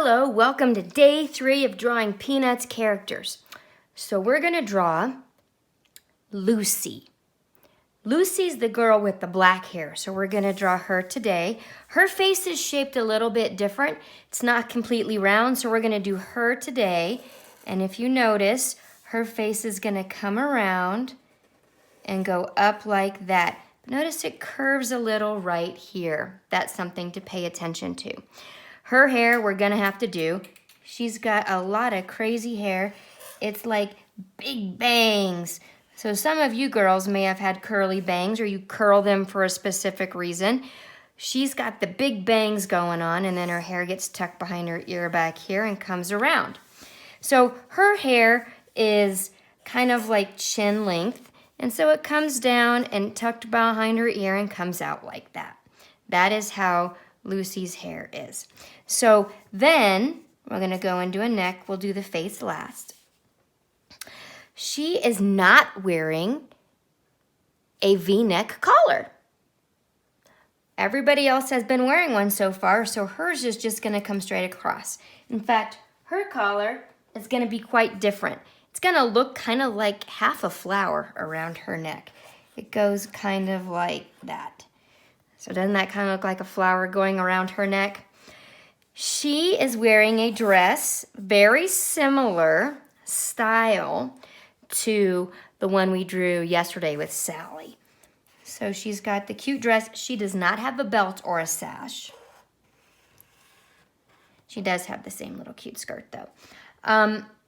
Hello, welcome to day 3 of drawing Peanuts characters. So we're going to draw Lucy. Lucy's the girl with the black hair, so we're going to draw her today. Her face is shaped a little bit different. It's not completely round, so we're going to do her today. And if you notice, her face is going to come around and go up like that. Notice it curves a little right here. That's something to pay attention to. Her hair, we're gonna have to do. She's got a lot of crazy hair. It's like big bangs. So some of you girls may have had curly bangs or you curl them for a specific reason. She's got the big bangs going on and then her hair gets tucked behind her ear back here and comes around. So her hair is kind of like chin length. And so it comes down and tucked behind her ear and comes out like that. That is how Lucy's hair is. So then we're going to go and do a neck. We'll do the face last. She is not wearing a V-neck collar. Everybody else has been wearing one so far, so hers is just going to come straight across. In fact, her collar is going to be quite different. It's going to look kind of like half a flower around her neck. It goes kind of like that. So doesn't that kind of look like a flower going around her neck? She is wearing a dress, very similar style to the one we drew yesterday with Sally. So she's got the cute dress. She does not have a belt or a sash. She does have the same little cute skirt though.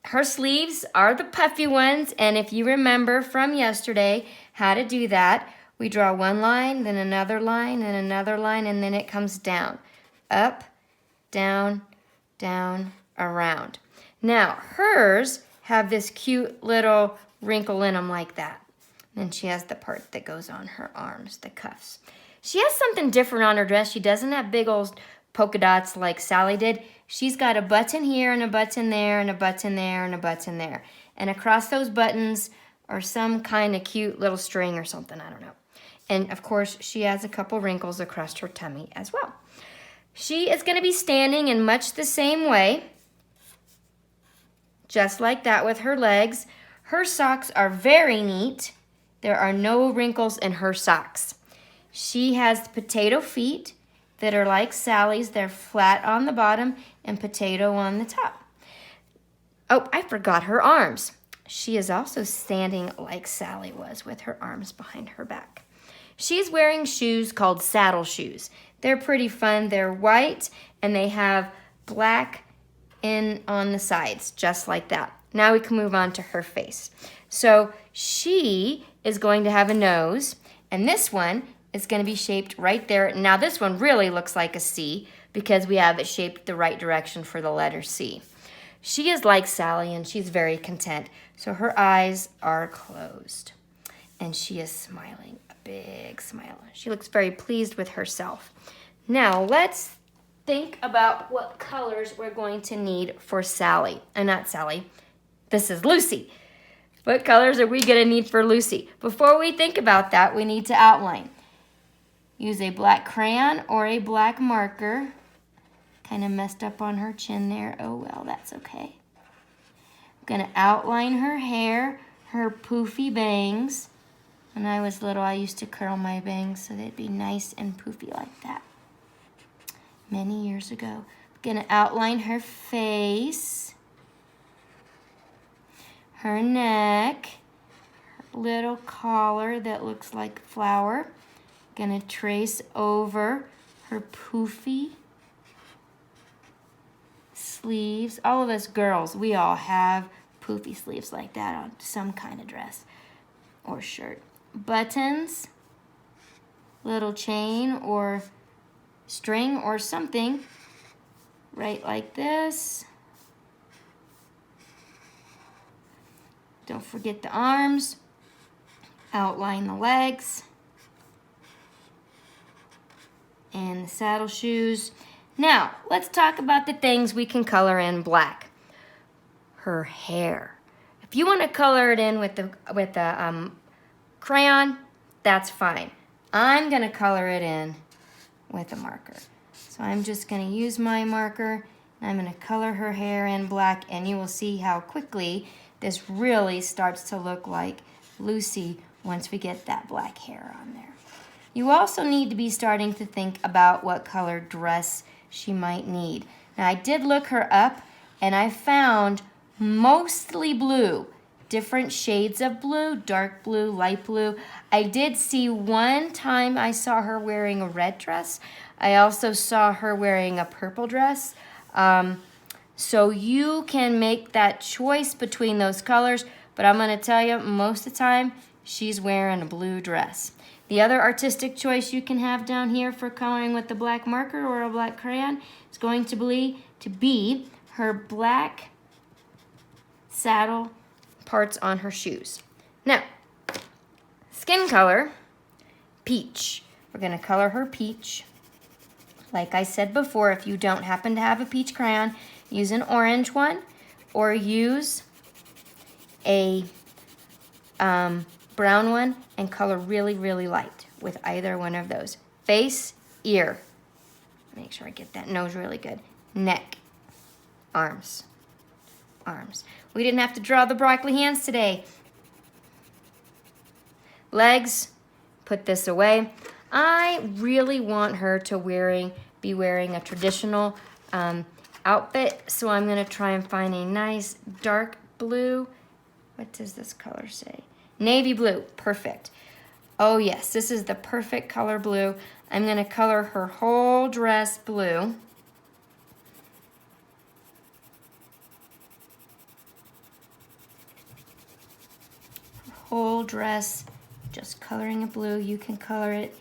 Her sleeves are the puffy ones, and if you remember from yesterday how to do that, we draw one line, then another line, and another line, and then it comes down. Up, down, down, around. Now, hers have this cute little wrinkle in them like that. Then she has the part that goes on her arms, the cuffs. She has something different on her dress. She doesn't have big old polka dots like Sally did. She's got a button here, and a button there, and a button there, and a button there. And across those buttons are some kind of cute little string or something, I don't know. And of course, she has a couple wrinkles across her tummy as well. She is going to be standing in much the same way, just like that with her legs. Her socks are very neat. There are no wrinkles in her socks. She has potato feet that are like Sally's. They're flat on the bottom and potato on the top. Oh, I forgot her arms. She is also standing like Sally was with her arms behind her back. She's wearing shoes called saddle shoes. They're pretty fun. They're white and they have black on the sides, just like that. Now we can move on to her face. So she is going to have a nose, and this one is going to be shaped right there. Now this one really looks like a C because we have it shaped the right direction for the letter C. She is like Sally and she's very content. So her eyes are closed and she is smiling. Big smile. She looks very pleased with herself. Now let's think about what colors we're going to need for Sally. Not Sally. This is Lucy. What colors are we going to need for Lucy? Before we think about that, we need to outline. Use a black crayon or a black marker. Kind of messed up on her chin there. Oh well, that's okay. I'm going to outline her hair, her poofy bangs. When I was little, I used to curl my bangs so they'd be nice and poofy like that. Many years ago. I'm gonna outline her face, her neck, her little collar that looks like a flower. Gonna trace over her poofy sleeves. All of us girls, we all have poofy sleeves like that on some kind of dress or shirt. Buttons, little chain or string or something, right like this. Don't forget the arms, outline the legs, and the saddle shoes. Now, let's talk about the things we can color in black. Her hair. If you want to color it in with the crayon, that's fine. I'm going to color it in with a marker. So I'm just going to use my marker I'm gonna color her hair in black, and you will see how quickly this really starts to look like Lucy once we get that black hair on there. You also need to be starting to think about what color dress she might need. Now, I did look her up, and I found mostly blue, different shades of blue, dark blue, light blue. I did see one time I saw her wearing a red dress. I also saw her wearing a purple dress. So you can make that choice between those colors, but I'm gonna tell you, most of the time, she's wearing a blue dress. The other artistic choice you can have down here for coloring with the black marker or a black crayon is going to be her black saddle parts on her shoes. Now, skin color, peach. We're gonna color her peach. Like I said before, if you don't happen to have a peach crayon, use an orange one or use a brown one and color really, really light with either one of those. Face, ear. Make sure I get that nose really good. Neck, arms, arms. We didn't have to draw the broccoli hands today. Legs, put this away. I really want her to be wearing a traditional outfit, so I'm gonna try and find a nice dark blue. What does this color say? Navy blue, perfect. Oh yes, this is the perfect color blue. I'm gonna color her whole dress blue. Whole dress, just coloring it blue. You can color it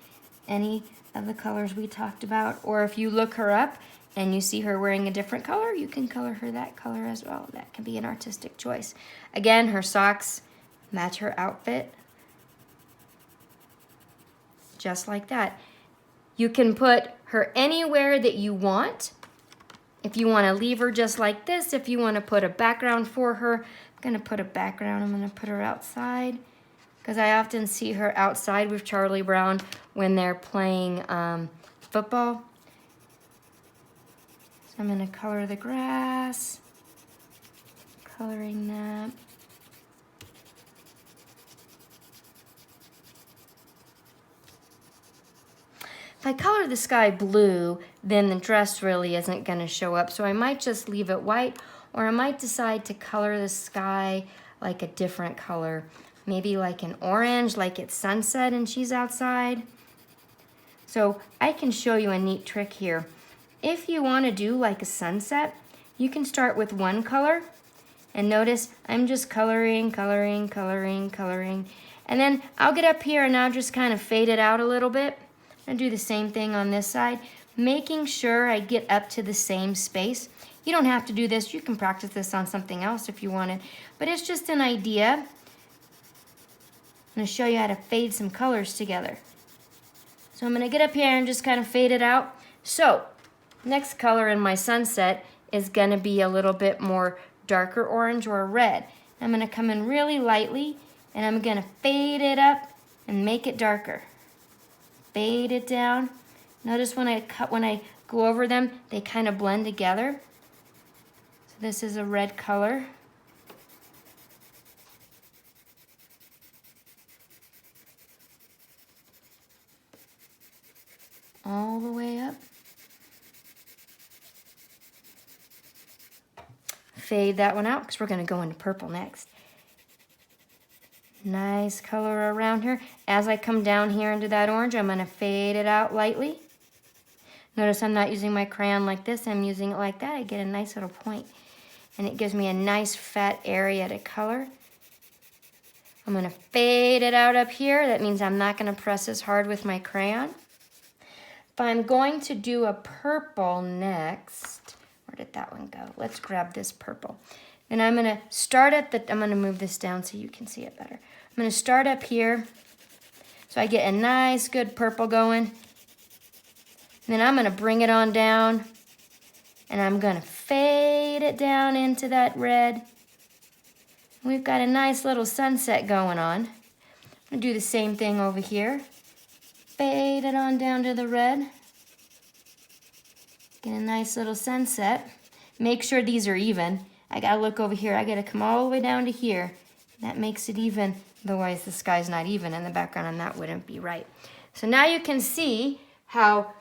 any of the colors we talked about, or if you look her up and you see her wearing a different color, you can color her that color as well. That can be an artistic choice. Again, her socks match her outfit, just like that. You can put her anywhere that you want. If you want to leave her just like this, if you want to put a background for her, I'm gonna put a background, I'm gonna put her outside, because I often see her outside with Charlie Brown when they're playing football. So I'm gonna color the grass, coloring that. If I color the sky blue, then the dress really isn't gonna show up, so I might just leave it white, or I might decide to color the sky like a different color. Maybe like an orange, like it's sunset and she's outside. So I can show you a neat trick here. If you wanna do like a sunset, you can start with one color, and notice I'm just coloring, coloring, coloring, coloring. And then I'll get up here and I'll just kind of fade it out a little bit. I'm gonna do the same thing on this side, making sure I get up to the same space. You don't have to do this. You can practice this on something else if you wanted, but it's just an idea. I'm gonna show you how to fade some colors together. So I'm gonna get up here and just kind of fade it out. So next color in my sunset is gonna be a little bit more darker orange or red. I'm gonna come in really lightly and I'm gonna fade it up and make it darker. Fade it down. Notice when I go over them, they kind of blend together. So this is a red color. All the way up. Fade that one out because we're going to go into purple next. Nice color around her. As I come down here into that orange, I'm going to fade it out lightly. Notice I'm not using my crayon like this. I'm using it like that. I get a nice little point, and it gives me a nice fat area to color. I'm going to fade it out up here. That means I'm not going to press as hard with my crayon. If I'm going to do a purple next, where did that one go? Let's grab this purple. And I'm gonna start at I'm gonna move this down so you can see it better. I'm gonna start up here so I get a nice good purple going. And then I'm gonna bring it on down and I'm gonna fade it down into that red. We've got a nice little sunset going on. I'm gonna do the same thing over here. Fade it on down to the red. Get a nice little sunset. make sure these are even. I gotta look over here. I gotta come all the way down to here. That makes it even. Otherwise, the sky's not even in the background, and that wouldn't be right. So now you can see how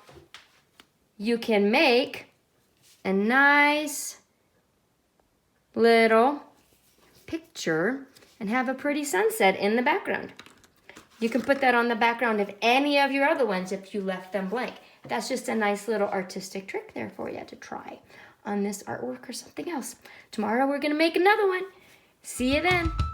you can make a nice little picture and have a pretty sunset in the background. You can put that on the background of any of your other ones if you left them blank. That's just a nice little artistic trick there for you to try on this artwork or something else. Tomorrow we're gonna make another one. See you then.